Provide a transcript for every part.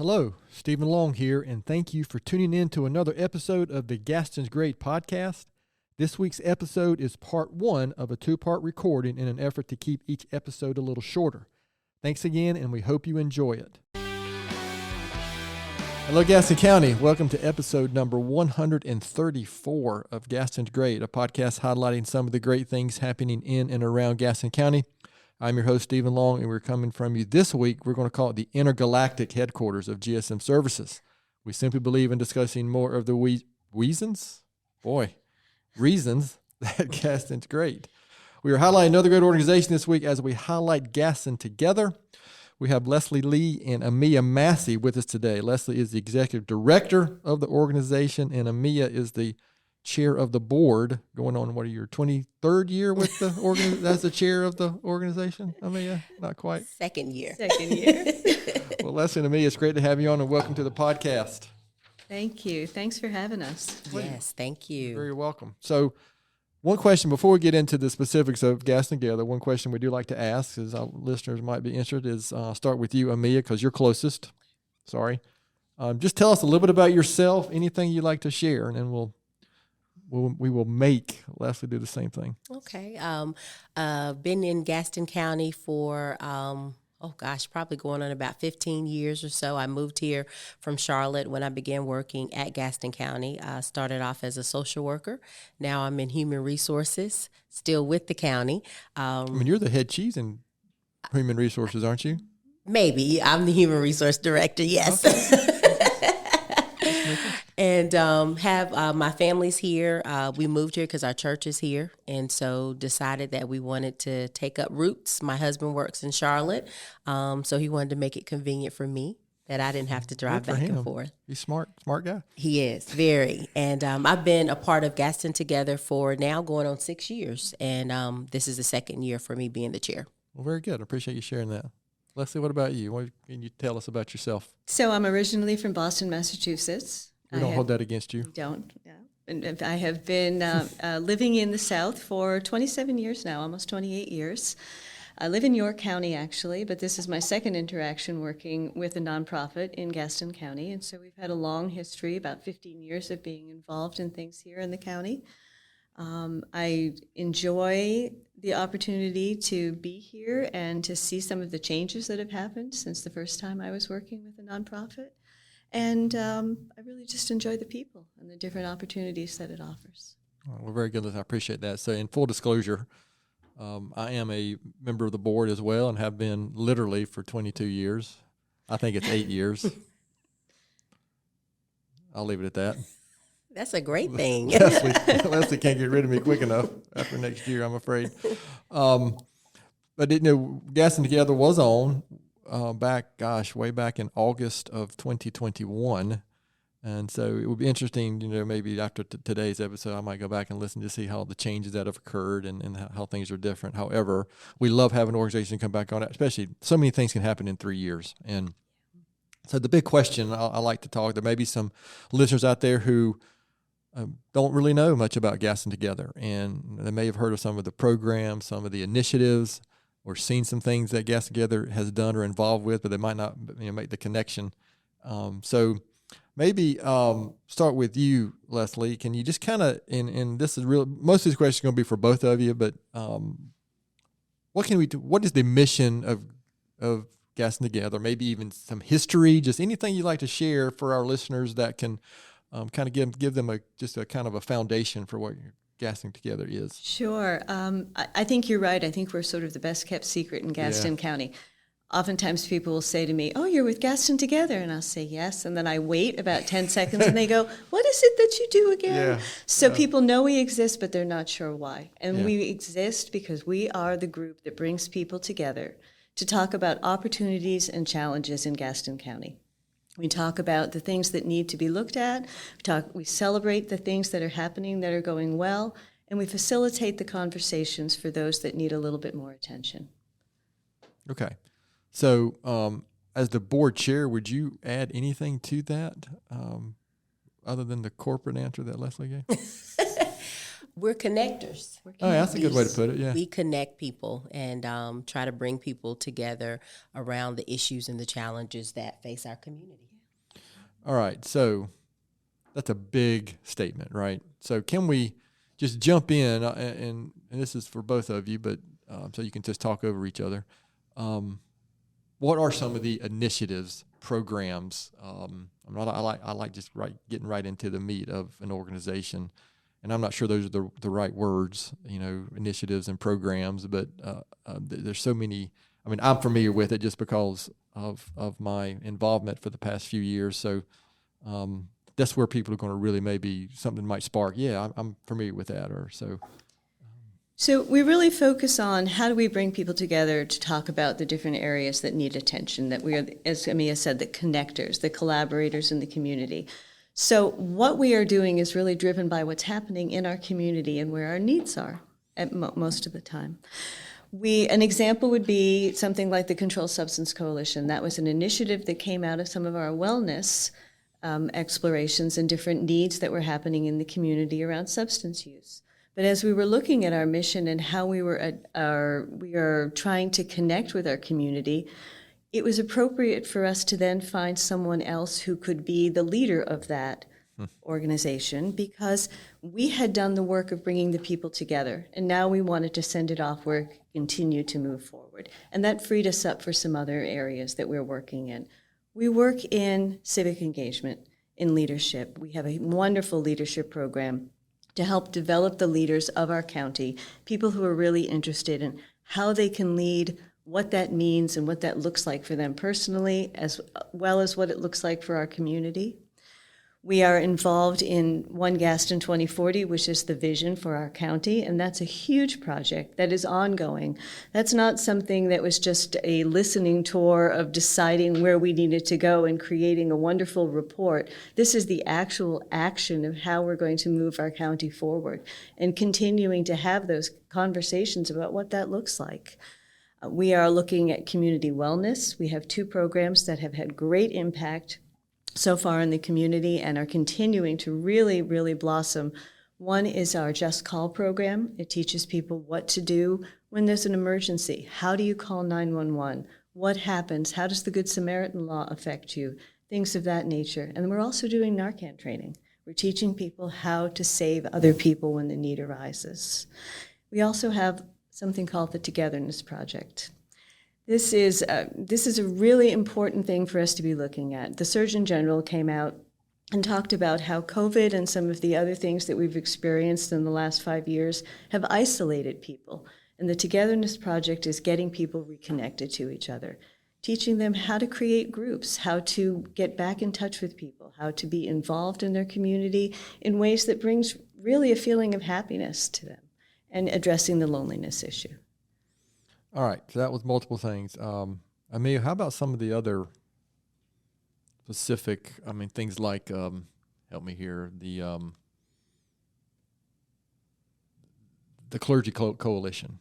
Hello, Stephen Long here, and thank you for tuning in to another episode of the Gaston's Great podcast. This week's episode is part one of a two-part recording in an effort to keep each episode a little shorter. Thanks again, and we hope you enjoy it. Hello, Gaston County. Welcome to episode number 134 of Gaston's Great, a podcast highlighting some of the great things happening in and around Gaston County. I'm your host, Stephen Long, and we're coming from you this week. We're going to call it the intergalactic headquarters of GSM Services. We simply believe in discussing more of the reasons that Gaston's great. We are highlighting another great organization this week as we highlight Gaston Together. We have Leslie Lee and Amia Massey with us today. Leslie is the executive director of the organization, and Amia is the chair of the board, going on, what are your 23rd year with the organization? That's the chair of the organization, Amia? Not quite. Second year. Well, Leslie and Amia, it's great to have you on, and welcome to the podcast. Thank you. Thanks for having us. Yes, thank you. You're very welcome. So one question before we get into the specifics of Gaston Together, one question we do like to ask, is our listeners might be interested, is start with you, Amia, because you're closest. Sorry. Just tell us a little bit about yourself, anything you'd like to share, and then we will make Leslie do the same thing. Okay. Been in Gaston County for, probably going on about 15 years or so. I moved here from Charlotte when I began working at Gaston County. I started off as a social worker. Now I'm in human resources, still with the county. You're the head cheese in human resources, aren't you? Maybe. I'm the human resource director, yes. Okay. And have my family's here. We moved here because our church is here, and so decided that we wanted to take up roots. My husband works in Charlotte, so he wanted to make it convenient for me that I didn't have to drive back and forth. He's smart guy. He is, very. And I've been a part of Gaston Together for now going on 6 years, and this is the second year for me being the chair. Well, very good. I appreciate you sharing that. Leslie, what about you? What can you tell us about yourself? So I'm originally from Boston, Massachusetts. We don't hold that against you. Don't, yeah. And I have been living in the South for 27 years now, almost 28 years. I live in York County, actually, but this is my second interaction working with a nonprofit in Gaston County. And so we've had a long history, about 15 years of being involved in things here in the county. I enjoy the opportunity to be here and to see some of the changes that have happened since the first time I was working with a nonprofit. And I really just enjoy the people and the different opportunities that it offers. Well, very good. I appreciate that. So in full disclosure, I am a member of the board as well and have been literally for 22 years. I think it's 8 years. I'll leave it at that. That's a great thing. Leslie can't get rid of me quick enough after next year, I'm afraid. But Gaston Together was on way back in August of 2021. And so it would be interesting, maybe after today's episode, I might go back and listen to see how the changes that have occurred and how things are different. However, we love having an organization come back on it, especially so many things can happen in 3 years. And so the big question I like to talk, there may be some listeners out there who don't really know much about Gaston Together, and they may have heard of some of the programs, some of the initiatives, or seen some things that Gaston Together has done or involved with, but they might not make the connection. So maybe start with you, Leslie. Can you just kind of, and this is real, most of these questions are going to be for both of you, but what can we do? What is the mission of Gaston Together? Maybe even some history, just anything you'd like to share for our listeners that can kind of give them a kind of a foundation for what Gaston Together is. Sure. I think you're right. I think we're sort of the best kept secret in Gaston County. Oftentimes people will say to me, "Oh, you're with Gaston Together," and I'll say yes, and then I wait about 10 seconds and they go, "What is it that you do again?" So people know we exist, but they're not sure why. And we exist because we are the group that brings people together to talk about opportunities and challenges in Gaston County. We talk about the things that need to be looked at. We celebrate the things that are happening that are going well, and we facilitate the conversations for those that need a little bit more attention. Okay. So as the board chair, would you add anything to that other than the corporate answer that Leslie gave? We're connectors. Oh, that's a good way to put it. Yeah. We connect people and try to bring people together around the issues and the challenges that face our community. All right. So that's a big statement, right? So can we just jump in and this is for both of you, but so you can just talk over each other. What are some of the initiatives, programs? I like just getting right into the meat of an organization, and I'm not sure those are the right words, initiatives and programs, but there's so many. I mean, I'm familiar with it just because of my involvement for the past few years. So that's where people are going to really maybe something might spark. Yeah, I'm familiar with that, or so. So we really focus on how do we bring people together to talk about the different areas that need attention, that we are, as Amia said, the connectors, the collaborators in the community. So what we are doing is really driven by what's happening in our community and where our needs are at most of the time. An example would be something like the Controlled Substance Coalition. That was an initiative that came out of some of our wellness explorations and different needs that were happening in the community around substance use. But as we were looking at our mission and how we are trying to connect with our community, it was appropriate for us to then find someone else who could be the leader of that organization, because we had done the work of bringing the people together, and now we wanted to send it off where it could continue to move forward. And that freed us up for some other areas that we're working in. We work in civic engagement, in leadership. We have a wonderful leadership program to help develop the leaders of our county, people who are really interested in how they can lead, what that means and what that looks like for them personally, as well as what it looks like for our community. We are involved in One Gaston 2040, which is the vision for our county, and that's a huge project that is ongoing. That's not something that was just a listening tour of deciding where we needed to go and creating a wonderful report. This is the actual action of how we're going to move our county forward and continuing to have those conversations about what that looks like. We are looking at community wellness. We have 2 programs that have had great impact so far in the community and are continuing to really, really blossom. One is our Just Call program. It teaches people what to do when there's an emergency. How do you call 911? What happens? How does the Good Samaritan law affect you? Things of that nature. And we're also doing Narcan training. We're teaching people how to save other people when the need arises. We also have something called the Togetherness Project. This is a really important thing for us to be looking at. The Surgeon General came out and talked about how COVID and some of the other things that we've experienced in the last 5 years have isolated people. And the Togetherness Project is getting people reconnected to each other, teaching them how to create groups, how to get back in touch with people, how to be involved in their community in ways that brings really a feeling of happiness to them, and addressing the loneliness issue. All right, so that was multiple things. Amia, how about some of the other specific, things like, help me here, the Clergy Coalition,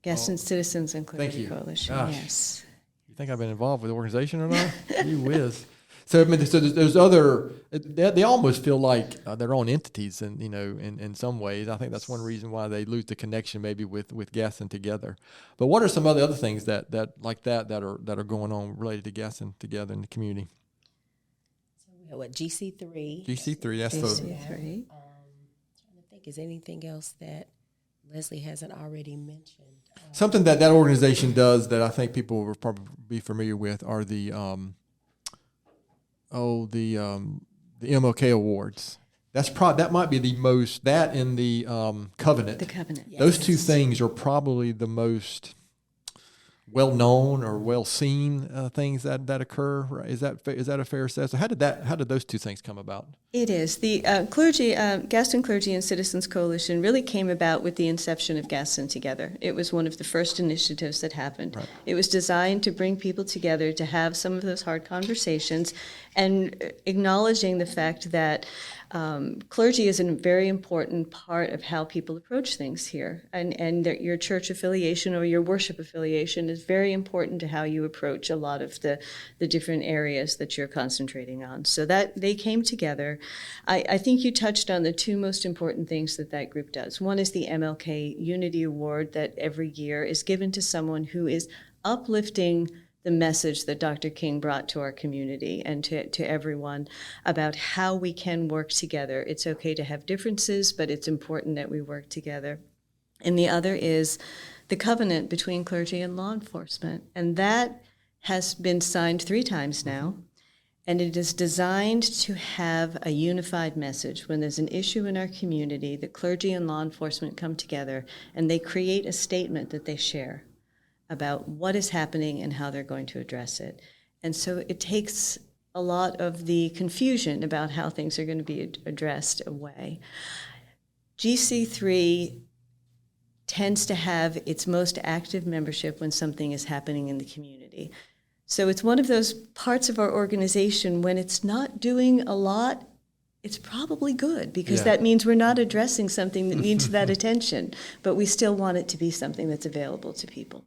Gaston Citizens and Clergy Coalition, Gosh. yes. You think I've been involved with the organization or not? You whiz. So there's other. They almost feel like their own entities, and in some ways, I think that's one reason why they lose the connection maybe with Gaston Together. But what are some other things that are going on related to Gaston Together in the community? So we have GC3. GC3, that's GC3. Trying to think, is anything else that Leslie hasn't already mentioned? Something that organization does that I think people will probably be familiar with are the MLK Awards. That might be the most, that and the Covenant. The Covenant. Yes. Those 2 things are probably the most well-known or well-seen things that occur. Right? Is that a fair assessment? How did those 2 things come about? It is. The Gaston Clergy and Citizens Coalition really came about with the inception of Gaston Together. It was one of the first initiatives that happened. Right. It was designed to bring people together to have some of those hard conversations and acknowledging the fact that Clergy is a very important part of how people approach things here, and that your church affiliation or your worship affiliation is very important to how you approach a lot of the different areas that you're concentrating on. So that they came together. I think you touched on the two most important things that group does. One is the MLK Unity Award that every year is given to someone who is uplifting the message that Dr. King brought to our community and to everyone about how we can work together. It's okay to have differences, but it's important that we work together. And the other is the covenant between clergy and law enforcement. And that has been signed 3 times now. And it is designed to have a unified message. When there's an issue in our community, the clergy and law enforcement come together and they create a statement that they share about what is happening and how they're going to address it. And so it takes a lot of the confusion about how things are going to be addressed away. GC3 tends to have its most active membership when something is happening in the community. So it's one of those parts of our organization when it's not doing a lot, it's probably good because that means we're not addressing something that needs that attention, but we still want it to be something that's available to people.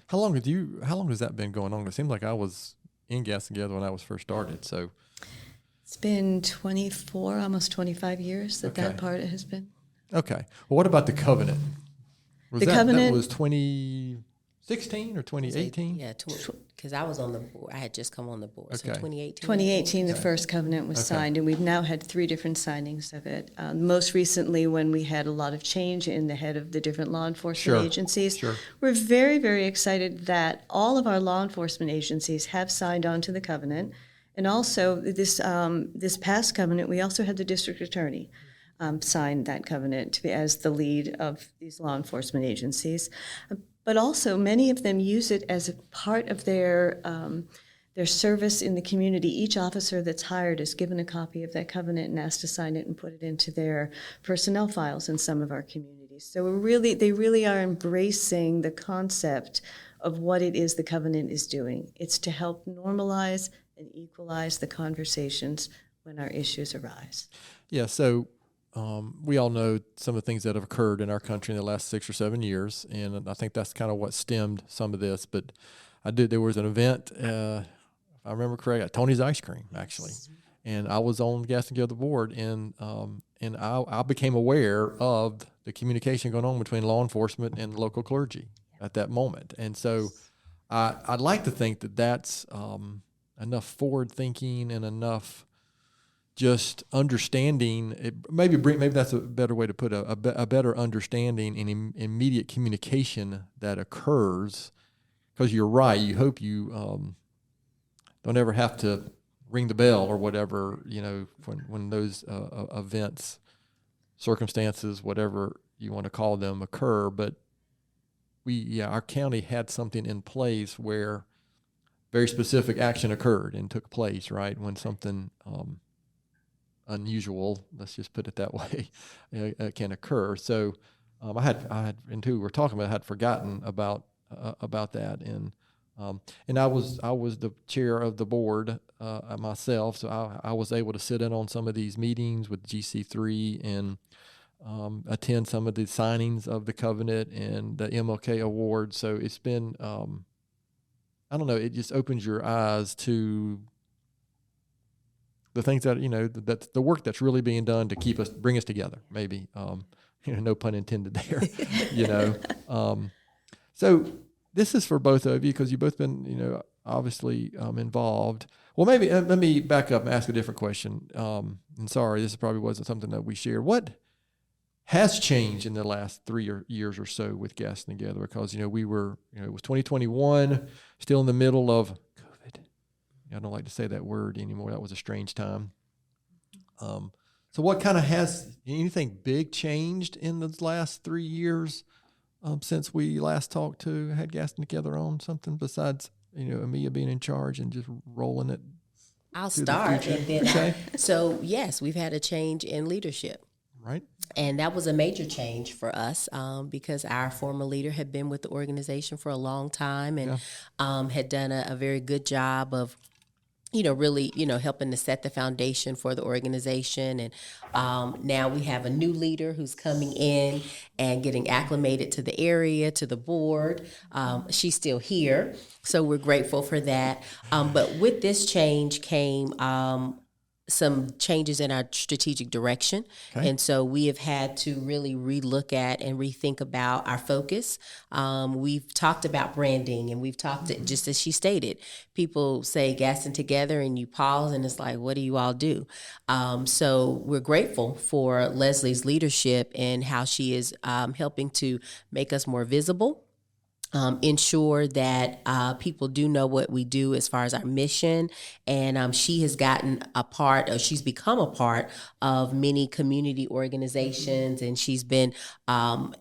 How long has that been going on? It seemed like I was in Gaston Together when I was first started. So it's been 24, almost 25 years that part has been. Okay. Well, what about the covenant? Covenant that was 2016 or 2018? Yeah, because I was on the board. I had just come on the board. So 2018. 2018, the first covenant was signed, and we've now had 3 different signings of it. Most recently, when we had a lot of change in the head of the different law enforcement agencies, we're very, very excited that all of our law enforcement agencies have signed on to the covenant. And also, this past covenant, we also had the district attorney sign that covenant to be as the lead of these law enforcement agencies. But also, many of them use it as a part of their service in the community. Each officer that's hired is given a copy of that covenant and asked to sign it and put it into their personnel files in some of our communities. So they really are embracing the concept of what it is the covenant is doing. It's to help normalize and equalize the conversations when our issues arise. Yeah, so we all know some of the things that have occurred in our country in the last 6 or 7 years, and I think that's kind of what stemmed some of this. But there was an event, if I remember correctly, at Tony's Ice Cream, actually, and I was on the Gaston Together board, and I became aware of the communication going on between law enforcement and local clergy at that moment. And so I'd like to think that that's enough forward thinking and enough just understanding it, maybe that's a better way to put a better understanding and immediate communication that occurs, because you're right. You hope you don't ever have to ring the bell or whatever, when those events, circumstances, whatever you want to call them, occur. But our county had something in place where very specific action occurred and took place, right, when something unusual, let's just put it that way, can occur. So I had, and too, we're talking about, I had forgotten about that, and I was the chair of the board myself, so I was able to sit in on some of these meetings with GC3 and attend some of the signings of the covenant and the MLK award. So it's been, I don't know, it just opens your eyes to the things that, that the work that's really being done to bring us together, maybe, no pun intended there, So this is for both of you, because you've both been, obviously involved. Well, maybe let me back up and ask a different question. And sorry, this probably wasn't something that we shared. What has changed in the last 3 years or so with Gaston Together? Because, we were, it was 2021, still in the middle of COVID. I don't like to say that word anymore. That was a strange time. So what kind of anything big changed in the last 3 years since we last had Gaston Together on, something besides, Amia being in charge and just rolling it? I'll start. And then so, yes, we've had a change in leadership. Right. And that was a major change for us because our former leader had been with the organization for a long time and had done a very good job of really, helping to set the foundation for the organization. And now we have a new leader who's coming in and getting acclimated to the area, to the board. She's still here, so we're grateful for that. But with this change came some changes in our strategic direction. Okay. And so we have had to really relook at and rethink about our focus. We've talked about branding, and we've talked, just as she stated, people say Gaston Together and you pause and it's like, what do you all do? So we're grateful for Leslie's leadership and how she is helping to make us more visible. Ensure that people do know what we do as far as our mission. And she has gotten a part, or she's become a part of many community organizations, and she's been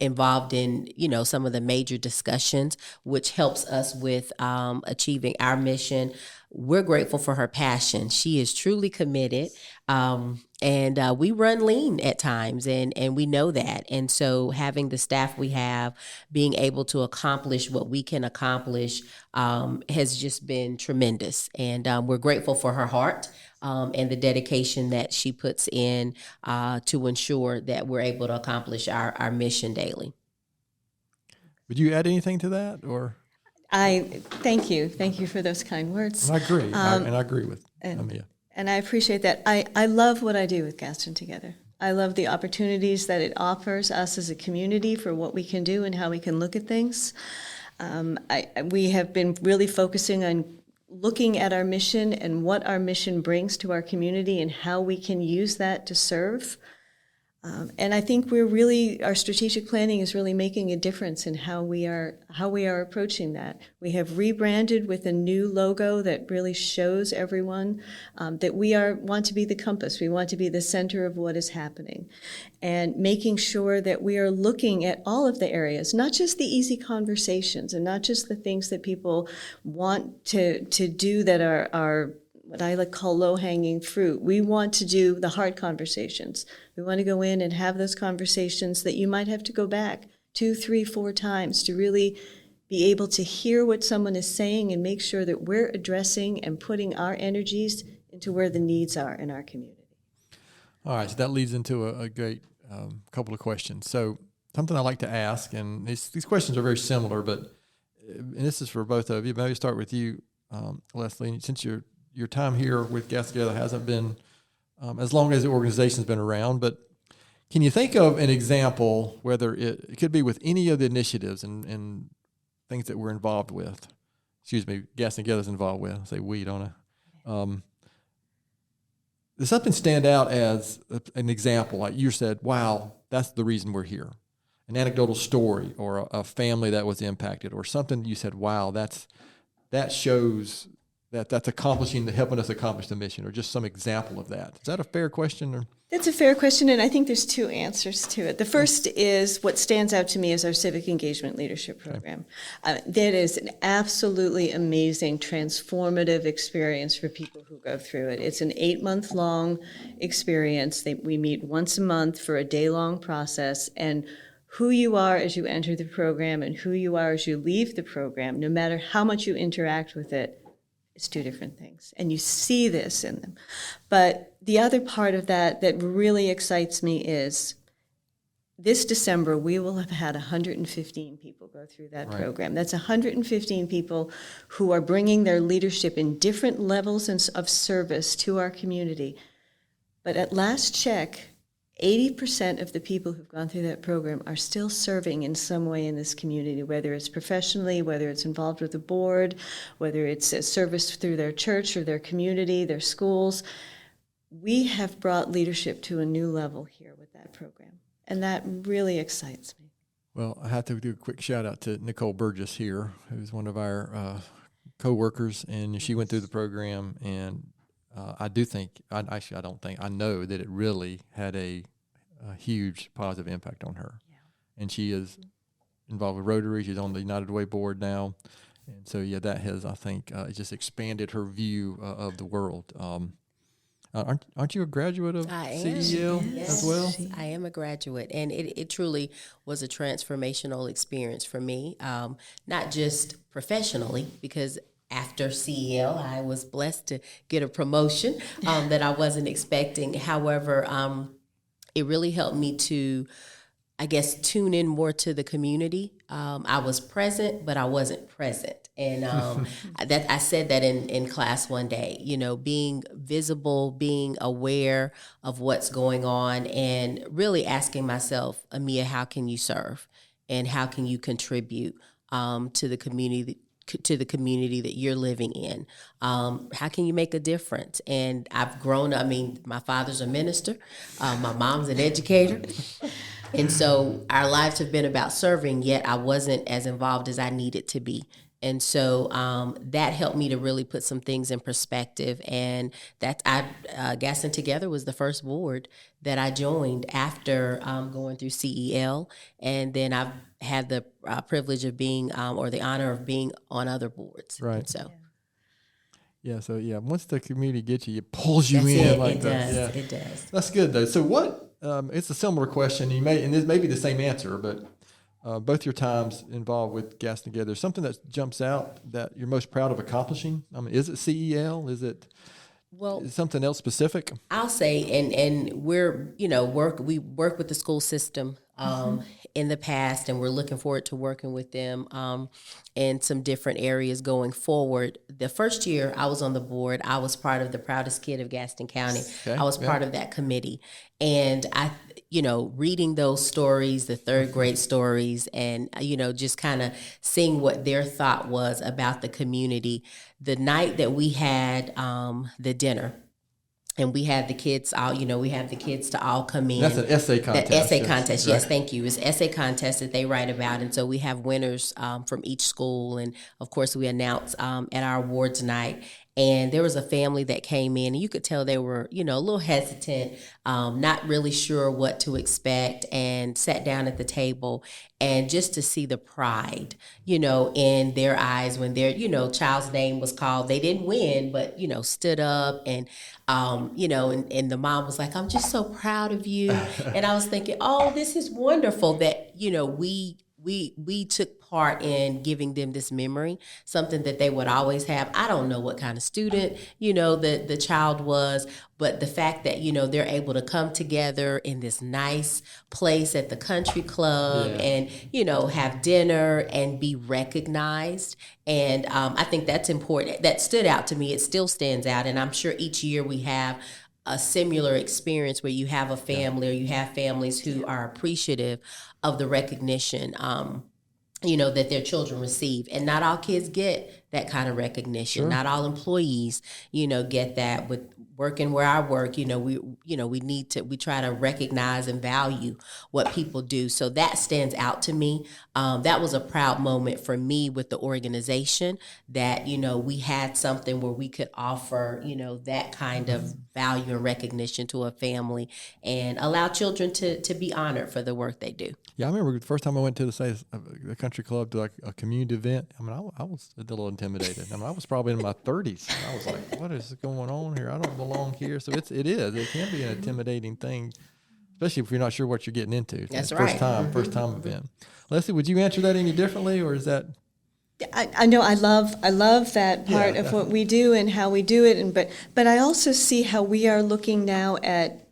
involved in, some of the major discussions, which helps us with achieving our mission. We're grateful for her passion. She is truly committed. And we run lean at times, and we know that. And so having the staff we have, being able to accomplish what we can accomplish has just been tremendous. And we're grateful for her heart and the dedication that she puts in to ensure that we're able to accomplish our mission daily. Would you add anything to that, or? I thank you. Thank you for those kind words. I agree. And I agree with Amia. And I appreciate that. I love what I do with Gaston Together. I love the opportunities that it offers us as a community for what we can do and how we can look at things. We have been really focusing on looking at our mission and what our mission brings to our community and how we can use that to serve. And I think our strategic planning is really making a difference in how we are approaching that. We have rebranded with a new logo that really shows everyone that we want to be the compass. We want to be the center of what is happening, and making sure that we are looking at all of the areas, not just the easy conversations and not just the things that people want to do that are what I like call low-hanging fruit. We want to do the hard conversations. We want to go in and have those conversations that you might have to go back 2, 3, 4 times to really be able to hear what someone is saying and make sure that we're addressing and putting our energies into where the needs are in our community. All right, so that leads into a great couple of questions. So something I like to ask, and these questions are very similar, but and this is for both of you. Maybe start with you, Leslie, since your time here with Gaston Together hasn't been as long as the organization's been around, but can you think of an example, whether it could be with any of the initiatives and things that we're involved with? Gaston Together's involved with. I say we, don't I? Does something stand out as an example, like you said, wow, that's the reason we're here? An anecdotal story or a family that was impacted, or something you said, wow, that shows that's helping us accomplish the mission, or just some example of that. Is that a fair question? Or? That's a fair question, and I think there's 2 answers to it. The first is what stands out to me is our Civic Engagement Leadership Program. That is an absolutely amazing, transformative experience for people who go through it. It's an 8-month-long experience. We meet once a month for a day-long process, and who you are as you enter the program and who you are as you leave the program, no matter how much you interact with it, it's 2 different things, and you see this in them. But the other part of that really excites me is this December we will have had 115 people go through that program. That's 115 people who are bringing their leadership in different levels of service to our community. But at last check, 80% of the people who've gone through that program are still serving in some way in this community, whether it's professionally, whether it's involved with the board, whether it's a service through their church or their community, their schools. We have brought leadership to a new level here with that program, and that really excites me. Well, I have to do a quick shout out to Nicole Burgess here, who's one of our co-workers, and she went through the program, and I know that it really had a huge positive impact on her. Yeah. And she is involved with Rotary. She's on the United Way board now. And so, that has, I think, just expanded her view of the world. Aren't you a graduate of CEL as well? I am a graduate, and it truly was a transformational experience for me, not just professionally, because after CEL, I was blessed to get a promotion that I wasn't expecting. However, it really helped me to, I guess, tune in more to the community. I was present, but I wasn't present. And that I said that in class one day, being visible, being aware of what's going on, and really asking myself, Amia, how can you serve? And how can you contribute to the community that you're living in? How can you make a difference? And I've grown up. I mean, my father's a minister. My mom's an educator. And so our lives have been about serving, yet I wasn't as involved as I needed to be. And so that helped me to really put some things in perspective. And Gaston Together was the first board that I joined after going through CEL. And then I've had the privilege of being, or the honor of being on other boards. Right. And so. Yeah. Once the community gets you, it pulls you That's in it. like It that. does. Yeah. It does. That's good though. So what? It's a similar question. And this may be the same answer, but both your times involved with Gaston Together, something that jumps out that you're most proud of accomplishing. I mean, is it CEL? Is it something else specific? I'll say, and we're we work with the school system in the past, and we're looking forward to working with them in some different areas going forward. The first year I was on the board, I was part of the Proudest Kid of Gaston County. Okay. I was part of that committee, and I reading those stories, the third grade stories, and just kind of seeing what their thought was about the community. The night that we had the dinner, and we had the kids all, we had the kids to all come in. That's an essay contest. The essay contest, yes, right. thank you. It's an essay contest that they write about. And so we have winners from each school. And of course, we announce at our awards night. And there was a family that came in, and you could tell they were, a little hesitant, not really sure what to expect, and sat down at the table. And just to see the pride, in their eyes when their, child's name was called. They didn't win, but, stood up and, and the mom was like, I'm just so proud of you. And I was thinking, oh, this is wonderful that, we took part in giving them this memory, something that they would always have. I don't know what kind of student, the child was, but the fact that, they're able to come together in this nice place at the country club and, have dinner and be recognized. And I think that's important. That stood out to me. It still stands out. And I'm sure each year we have a similar experience where you have a family or you have families who are appreciative of the recognition, that their children receive. And not all kids get that kind of recognition. Sure. Not all employees, get that. With working where I work, we try to recognize and value what people do. So that stands out to me. That was a proud moment for me with the organization that, we had something where we could offer, that kind of value and recognition to a family and allow children to be honored for the work they do. Yeah, I remember the first time I went to the country club to like a community event. I mean, I was a little intimidated. I mean, I was probably in my 30s. I was like, what is going on here? I don't belong here. So it can be an intimidating thing, especially if you're not sure what you're getting into. That's first right. First time event. Leslie, would you answer that any differently, or is that? I know I love that part of what we do and how we do it, but I also see how we are looking now at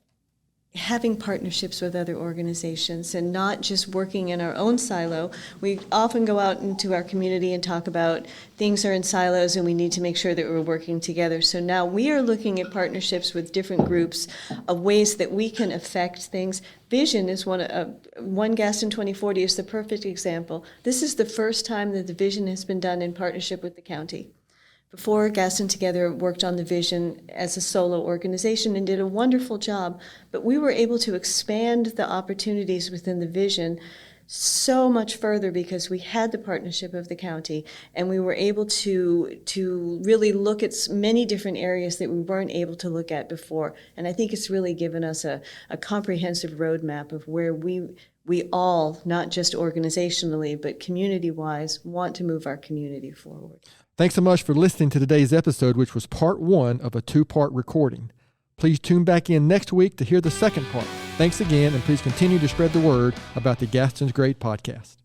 having partnerships with other organizations and not just working in our own silo. We often go out into our community and talk about things are in silos and we need to make sure that we're working together. So now we are looking at partnerships with different groups of ways that we can affect things. Vision is one Gaston 2040 is the perfect example. This is the first time that the vision has been done in partnership with the county. Before, Gaston Together worked on the vision as a solo organization and did a wonderful job, but we were able to expand the opportunities within the vision so much further because we had the partnership of the county, and we were able to really look at many different areas that we weren't able to look at before. And I think it's really given us a comprehensive roadmap of where we all, not just organizationally, but community-wise, want to move our community forward. Thanks so much for listening to today's episode, which was part 1 of a 2-part recording. Please tune back in next week to hear the second part. Thanks again, and please continue to spread the word about the Gaston's Grade podcast.